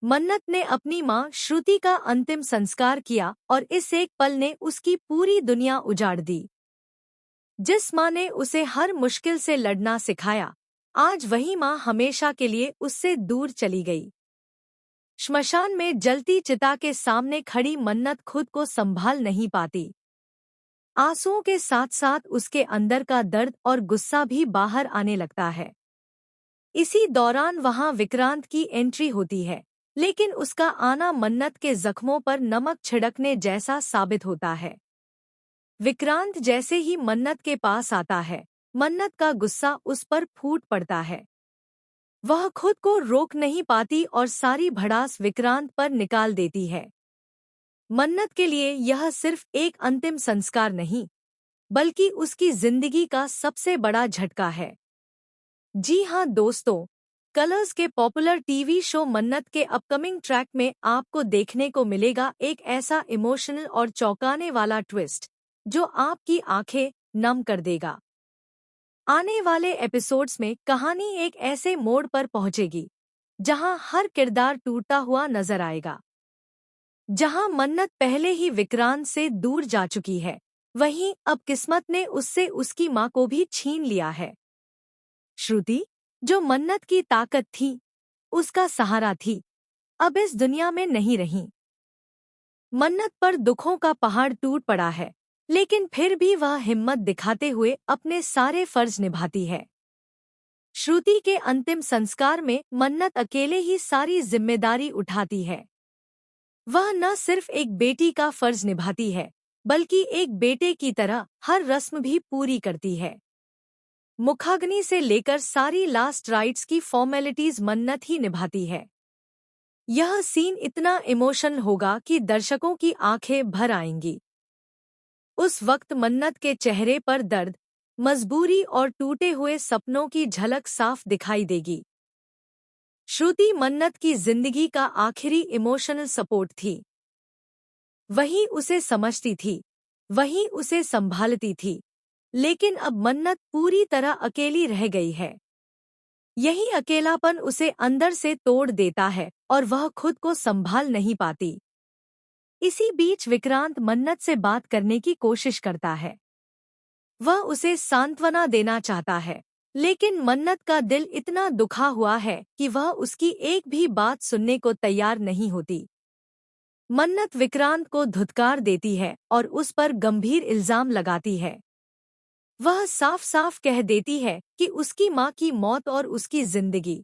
मन्नत ने अपनी मां श्रुति का अंतिम संस्कार किया और इस एक पल ने उसकी पूरी दुनिया उजाड़ दी। जिस मां ने उसे हर मुश्किल से लड़ना सिखाया, आज वही मां हमेशा के लिए उससे दूर चली गई। श्मशान में जलती चिता के सामने खड़ी मन्नत खुद को संभाल नहीं पाती। आंसुओं के साथ साथ उसके अंदर का दर्द और गुस्सा भी बाहर आने लगता है। इसी दौरान वहां विक्रांत की एंट्री होती है, लेकिन उसका आना मन्नत के जख्मों पर नमक छिड़कने जैसा साबित होता है। विक्रांत जैसे ही मन्नत के पास आता है, मन्नत का गुस्सा उस पर फूट पड़ता है। वह खुद को रोक नहीं पाती और सारी भड़ास विक्रांत पर निकाल देती है। मन्नत के लिए यह सिर्फ एक अंतिम संस्कार नहीं, बल्कि उसकी जिंदगी का सबसे बड़ा झटका है। जी हां दोस्तों, कलर्स के पॉपुलर टीवी शो मन्नत के अपकमिंग ट्रैक में आपको देखने को मिलेगा एक ऐसा इमोशनल और चौंकाने वाला ट्विस्ट जो आपकी आंखें नम कर देगा। आने वाले एपिसोड्स में कहानी एक ऐसे मोड़ पर पहुंचेगी जहां हर किरदार टूटता हुआ नजर आएगा। जहां मन्नत पहले ही विक्रांत से दूर जा चुकी है, वहीं अब किस्मत ने उससे उसकी मां को भी छीन लिया है। श्रुति, जो मन्नत की ताकत थी, उसका सहारा थी, अब इस दुनिया में नहीं रही। मन्नत पर दुखों का पहाड़ टूट पड़ा है, लेकिन फिर भी वह हिम्मत दिखाते हुए अपने सारे फर्ज निभाती है। श्रुति के अंतिम संस्कार में मन्नत अकेले ही सारी जिम्मेदारी उठाती है। वह न सिर्फ एक बेटी का फर्ज निभाती है, बल्कि एक बेटे की तरह हर रस्म भी पूरी करती है। मुखाग्नि से लेकर सारी लास्ट राइट्स की फॉर्मेलिटीज मन्नत ही निभाती है। यह सीन इतना इमोशनल होगा कि दर्शकों की आंखें भर आएंगी। उस वक्त मन्नत के चेहरे पर दर्द, मजबूरी और टूटे हुए सपनों की झलक साफ दिखाई देगी। श्रुति मन्नत की जिंदगी का आखिरी इमोशनल सपोर्ट थी। वही उसे समझती थी, वही उसे संभालती थी, लेकिन अब मन्नत पूरी तरह अकेली रह गई है। यही अकेलापन उसे अंदर से तोड़ देता है और वह खुद को संभाल नहीं पाती। इसी बीच विक्रांत मन्नत से बात करने की कोशिश करता है। वह उसे सांत्वना देना चाहता है, लेकिन मन्नत का दिल इतना दुखा हुआ है कि वह उसकी एक भी बात सुनने को तैयार नहीं होती। मन्नत विक्रांत को धुतकार देती है और उस पर गंभीर इल्जाम लगाती है। वह साफ साफ कह देती है कि उसकी मां की मौत और उसकी जिंदगी